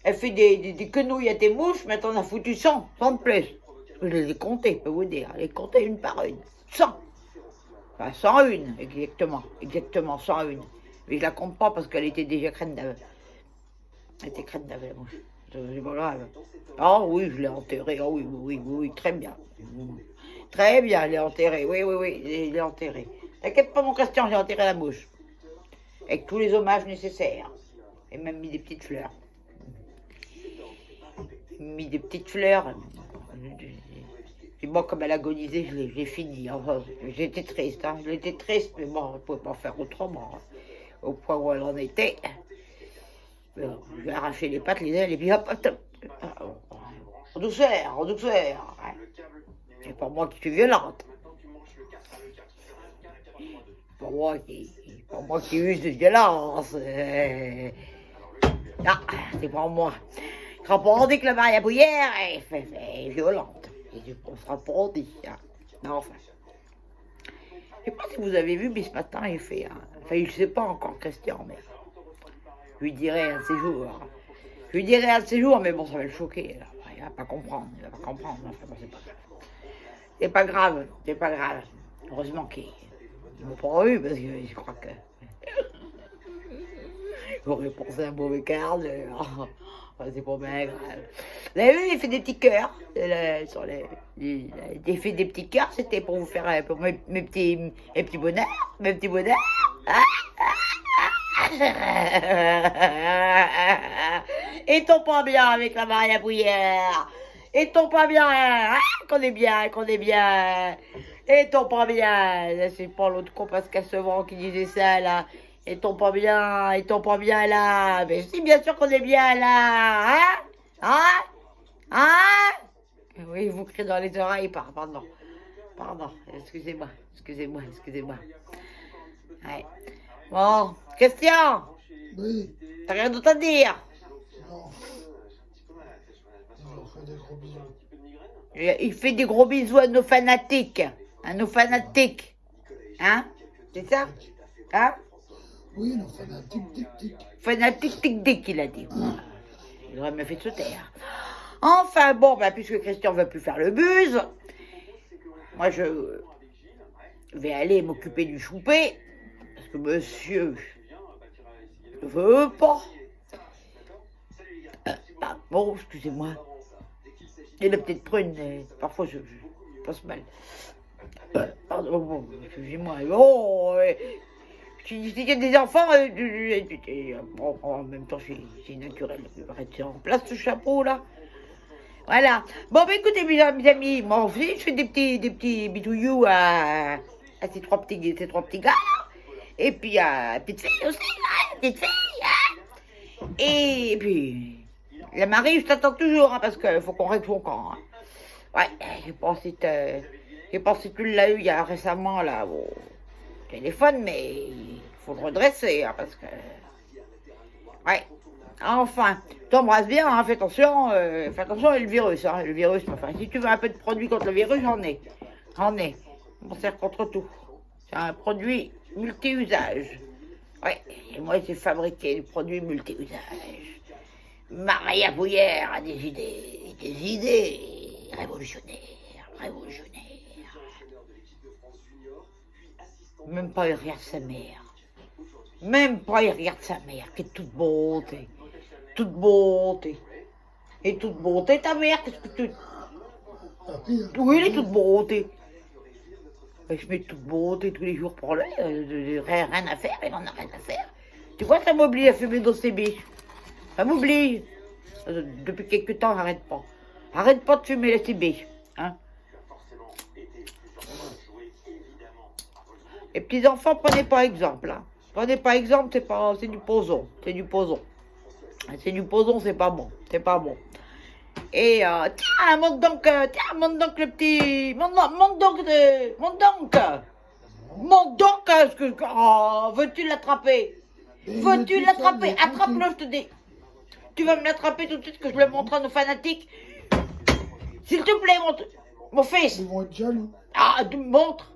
elle fait des quenouilles à tes mouches, mais t'en as foutu 100 de plus. Je les ai comptées, je peux vous dire. Je les ai comptées une par une. 100. Enfin, 101, exactement 101. Mais je la compte pas parce qu'elle était déjà crème d'ave. Elle était crème d'ave, la mouche. C'est pas grave. Ah oui, je l'ai enterrée. Ah oui, très bien. Très bien, je l'ai enterrée. Oui, je l'ai enterrée. T'inquiète pas, mon Christian, j'ai enterré la mouche. Avec tous les hommages nécessaires. Et même mis des petites fleurs. Et moi, comme elle agonisait, je l'ai fini. Enfin, j'étais triste, hein. J'étais triste, mais bon, on ne pouvait pas faire autrement. Hein. Au point où elle en était. Je lui ai arraché les pattes, les ailes, et puis hop, en douceur. Ouais. C'est pas moi qui suis violente. Pas moi qui use de violence. Non, c'est pas moi. Quand on dit que le Maria Bouillère est violente. Et on sera pas dit. Hein. Non, enfin. Je sais pas si vous avez vu, mais ce matin, il fait... Enfin, il ne sait pas encore, Christian, mais... Je lui dirai un de ces jours. Mais bon, ça va le choquer. Là. Il va pas comprendre. Enfin, bon, c'est pas grave. C'est pas grave, c'est pas grave. Heureusement qu'ils m'ont pas eu, parce que je crois que j'aurais pensé à un mauvais quart d'heure. C'est pas bien grave. Vous avez vu, il fait des petits cœurs. Sur j'ai fait des petits cœurs, c'était pour vous faire pour mes petits bonheurs. Mes petits bonheurs. Est-on pas bien avec la Maria Bruyère? Est-on pas bien, hein? Qu'on est bien, qu'on est bien. Est-on pas bien? C'est pas l'autre con Pascal Sevran qui disait ça, là. Est-on pas bien? Est-on pas bien, là? Mais si, bien sûr qu'on est bien, là. Hein? Hein? Hein? Oui, vous criez dans les oreilles, pardon. Pardon, excusez-moi, excusez-moi, excusez-moi. Ouais. Bon, Christian, Oui. t'as rien d'autre à dire? Non. Je leur fais des gros bisous. Il fait des gros bisous à nos fanatiques. À nos fanatiques. Hein? C'est ça? Hein? Oui, nos fanatiques, tic. Fanatique, tic-tic, il a dit. Il aurait me fait sauter. Hein. Enfin, bon, bah, puisque Christian ne veut plus faire le buzz, moi, je vais aller m'occuper du choupé. Parce que monsieur ne veut pas. Bon, excusez-moi. Et la petite prune, parfois je passe mal. Pardon, bon, excusez-moi. Oh, s'il y a des enfants, bon, en même temps, c'est naturel. Il va rester en place ce chapeau là. Voilà. Bon, bah écoutez, mes amis, moi aussi, je fais des petits bidouillous à ces trois petits gars. Et puis à petite fille aussi, hein, petite fille. Hein. Et puis, la Marie, je t'attends toujours, hein, parce qu'il faut qu'on règle son camp. Hein. Ouais, j'ai pensé que tu l'as eu il y a récemment, là, au téléphone, mais il faut le redresser, hein, parce que... Ouais, enfin, t'embrasses bien, hein, fais attention, et le virus, hein, enfin, si tu veux un peu de produit contre le virus, j'en ai. On sert contre tout. C'est un produit multi-usage. Ouais, et moi, j'ai fabriqué le produit multi-usage. Maria Bruyère a des idées révolutionnaires. Même pas il regarde sa mère. Qui est toute beauté. Et toute beauté, ta mère, qu'est-ce que tu... Oui, elle est toute beauté. Je mets toute beauté tous les jours pour lui, rien à faire, il en a rien à faire. Tu vois, ça m'oblige à fumer dans ses biches. Ça m'oblige. Depuis quelque temps, j'arrête pas. Arrête pas de fumer les biches. Hein. Les petits enfants, prenez pas exemple. Hein. Prenez pas exemple, c'est du poison. C'est du poison, c'est pas bon. Et tiens, monte donc le petit. Monte donc, veux-tu l'attraper? Attrape-le, je te dis. Tu vas me l'attraper tout de suite, que je le montre à nos fanatiques. S'il te plaît, monte. Mon fils. Ils vont être jaloux. Ah, monte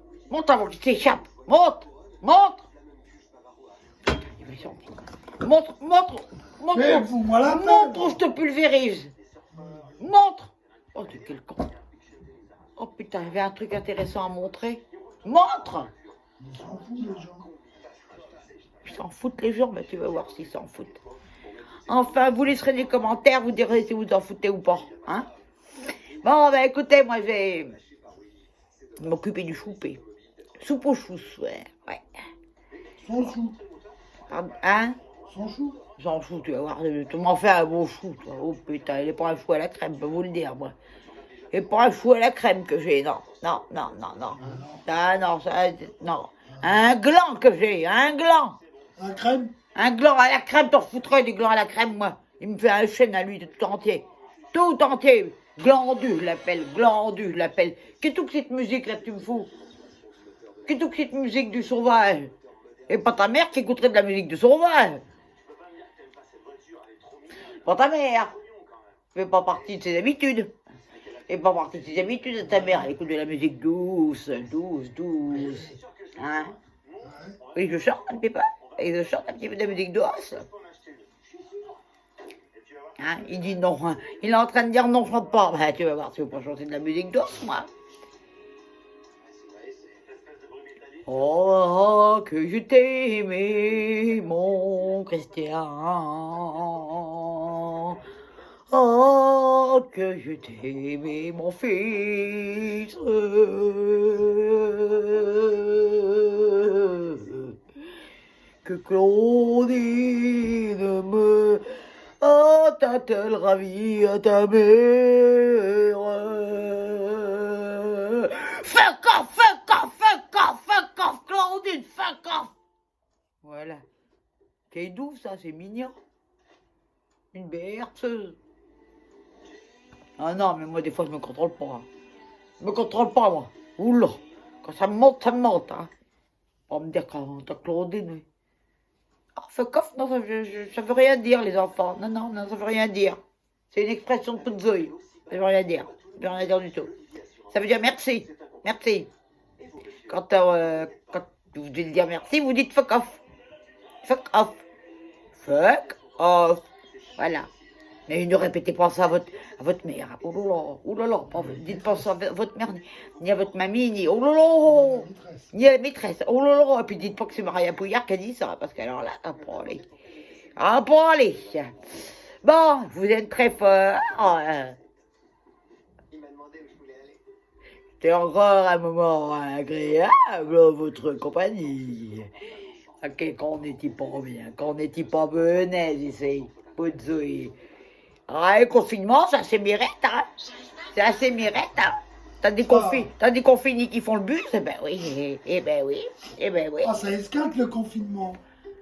avant qu'il s'échappe. Monte. Montre. Mais fous-moi la paix. Montre ou je te pulvérise. Montre. Oh, t'es quel con. Oh putain, il y avait un truc intéressant à montrer. Montre. Ils s'en foutent, les gens. Ils s'en foutent les gens, mais tu vas voir s'ils s'en foutent. Enfin, vous laisserez des commentaires, vous direz si vous en foutez ou pas. Hein? Bon, ben écoutez, moi je vais m'occuper du choupé. Soupe aux choux, ouais. Sans chou. Pardon, hein? Sans chou. Sans chou, tu vas voir, tu m'en fais un beau chou, toi. Oh putain, il est pas un chou à la crème, je peux vous le dire, moi. Il n'est pas un chou à la crème que j'ai, non. Ah non, ça, non. Un gland que j'ai, un gland. Un crème. Un gland à la crème, t'en foutrais du gland à la crème, moi. Il me fait un chêne à lui, tout entier. Tout entier. Glandu, je l'appelle. Qu'est-ce que cette musique, là, tu me fous? Qu'est-ce que cette musique du sauvage? Et pas ta mère qui écouterait de la musique du sauvage. Pas ta mère. Fait pas partie de ses habitudes. Ta mère, elle écoute de la musique douce. Hein? Oui, je chante un petit peu. Et je chante un petit peu de musique douce. Hein? Il dit non. Hein. Il est en train de dire non, je chante pas. Ben, tu vas voir, tu veux pas chanter de la musique douce, moi. Oh, que je t'ai aimé, mon Christian. Oh, que je t'ai aimé, mon fils. Que Claudine me t'a-t-elle ravi à ta mère? Fuck off, fuck off, fuck off, fuck off, Claudine, fuck off. Voilà. Quel doux ça, c'est mignon. Une berceuse. Ah non, mais moi des fois je me contrôle pas. Hein. Je me contrôle pas moi. Oula. Quand ça me monte, ça me monte. Hein. On va me dire quand t'as Claudine, oui. Ah, fuck off, non, ça veut rien dire, les enfants. Non, non, non, ça veut rien dire. C'est une expression de toute zoï. Ça veut rien dire. Ça veut rien dire du tout. Ça veut dire merci. Merci. Quand vous devez dire merci, vous dites fuck off. Fuck off. Fuck off. Voilà. Mais ne répétez pas ça à votre mère. Oh là là, oh là là. Dites pas ça à votre mère, ni à votre mamie, ni oh là là, ni à la maîtresse. Oh là là. Et puis dites pas que c'est Maria Pouillard qui a dit ça, parce qu'alors là, t'as pas aller. Ah, pas aller. Bon, vous êtes très fort. C'était encore un moment agréable en votre compagnie. Ok, quand on n'était pas bien, quand on n'était pas benaise ici. Pas de zoé. Ah, le confinement, ça c'est mérite, hein. C'est assez mérite, hein. T'as des confinés qui font le bus? Eh ben oui, eh ben oui, eh ben oui. Ah, ça escalade le confinement.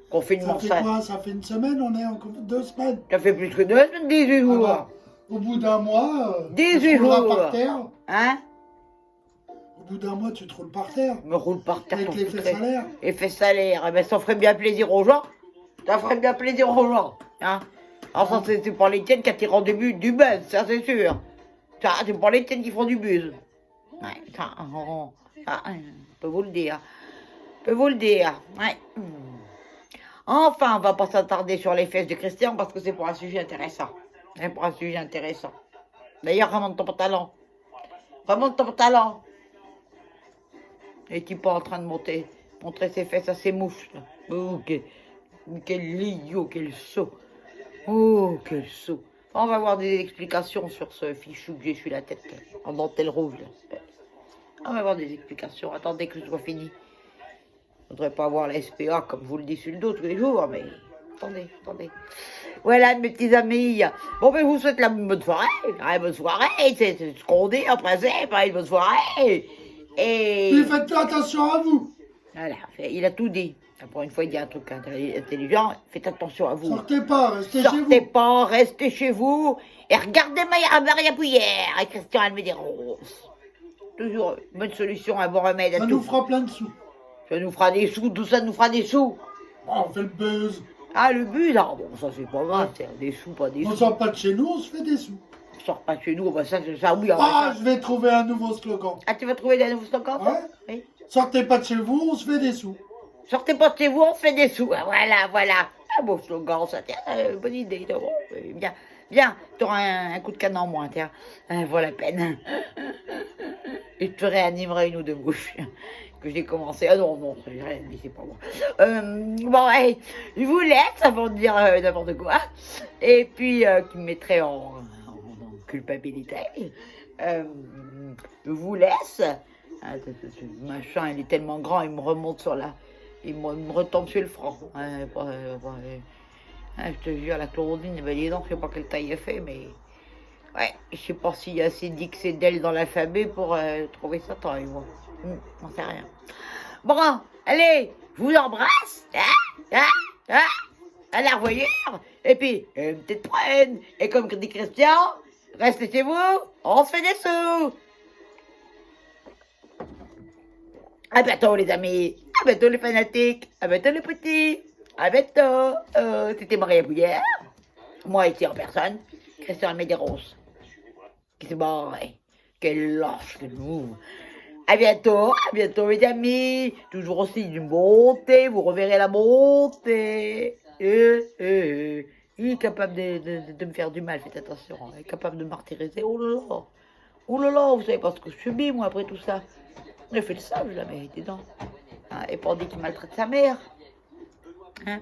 Confinement, ça fait quoi? Ça fait une semaine, on est en 2 semaines. Ça fait plus que 2 semaines, 18 jours. Ah bah, au bout d'un mois, 18 tu te rouleras jours. par terre. Hein? Au bout d'un mois, tu te roules par terre. Me roule par terre. Avec l'effet salaire. Effet salaire, eh ben ça ferait bien plaisir aux gens. Ça ferait bien plaisir aux gens, hein. Enfin, c'est pas les tiennes qui attirent du buzz, ça c'est sûr. Ça, c'est pas les tiennes qui font du buzz. Ouais, ça, je peux vous le dire. Je peux vous le dire, ouais. Enfin, on va pas s'attarder sur les fesses de Christian parce que c'est pour un sujet intéressant. C'est pour un sujet intéressant. D'ailleurs, remonte ton pantalon. Remonte ton pantalon. Es-tu pas en train de montrer ses fesses à ses moufles? Oh, quel idiot, quel sot. Oh, quel saut. On va avoir des explications sur ce fichu que j'ai sur la tête en dentelle rouge. Là. On va avoir des explications. Attendez que ce soit fini. Je ne voudrais pas avoir la SPA comme je vous le dis sur le dos tous les jours, mais attendez. Voilà, mes petits amis. Bon, ben, je vous souhaite la bonne soirée. Bonne soirée, c'est ce qu'on dit en principe. Une bonne soirée. Et faites plus attention à vous. Voilà, il a tout dit. Pour une fois, il dit un truc intelligent. Faites attention à vous. Sortez pas, restez chez vous. Sortez pas, restez chez vous. Et regardez Maria Pouillère et Christian Almédéros. Toujours une bonne solution, un bon remède à tout. Ça nous fera plein de sous. Ça nous fera des sous, tout ça nous fera des sous. Oh, on fait le buzz. Ah, le but, là, bon, ça c'est pas grave, c'est des sous, pas des sous. On sort pas de chez nous, on se fait des sous. On sort pas de chez nous, bah ça oui. Ah, je vais trouver un nouveau slogan. Ah, tu vas trouver des nouveaux slogans? Ouais. Oui. Sortez pas de chez vous, on se fait des sous. Sortez pas de chez vous, on fait des sous. Voilà. Un beau slogan, ça, tiens, bonne idée. Bon, bien, t'auras un coup de canon en moins, tiens. Vaut la peine. Et je te réanimerai une ou deux mouches que j'ai commencé. Ah non, j'ai rien dit, c'est pas moi. Bon, allez, je vous laisse avant de dire n'importe quoi. Et puis, qui me mettrait en culpabilité. Je vous laisse. Ah, ce machin, il est tellement grand, il me remonte sur la... Il me retombe sur le front. Je te jure, la Claudine, ben, dis donc, je sais pas quelle taille elle fait, mais... Ouais, je sais pas s'il y a assez d'X et d'L dans l'alphabet pour trouver sa taille, moi. J'en sais rien. Bon, allez, je vous embrasse. À la revoyure. Et puis, une petite prenne. Et comme dit Christian, restez chez vous, on se fait des sous. À bientôt les amis, à bientôt les fanatiques, à bientôt les petits, à bientôt. C'était Maria Pouillère, moi ici en personne, Christian Almédéros, qui s'est barré. Quel lâche que nous. À bientôt les amis, toujours aussi d'une bonté, vous reverrez la bonté. Il est capable de me faire du mal, faites attention, il est capable de martyriser, oh là là, vous savez pas ce que je subis moi après tout ça. J'ai fait le sable, je la mérite, dis donc. Hein? et pendant qu'il maltraite sa mère. Hein,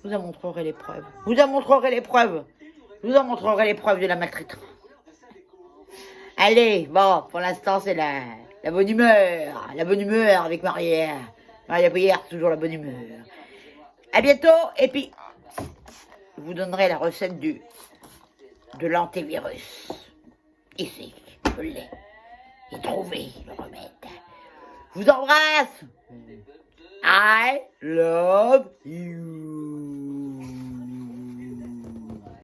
je vous en montrerai les preuves. Je vous en montrerai les preuves. Je vous en montrerai les preuves de la maltraitance. Allez, bon, pour l'instant, c'est la bonne humeur. La bonne humeur avec Maria. Maria Brière, toujours la bonne humeur. À bientôt, et puis, je vous donnerai la recette de l'antivirus. Ici, je l'ai. J'ai trouvé le remède. Je vous embrasse. I love you.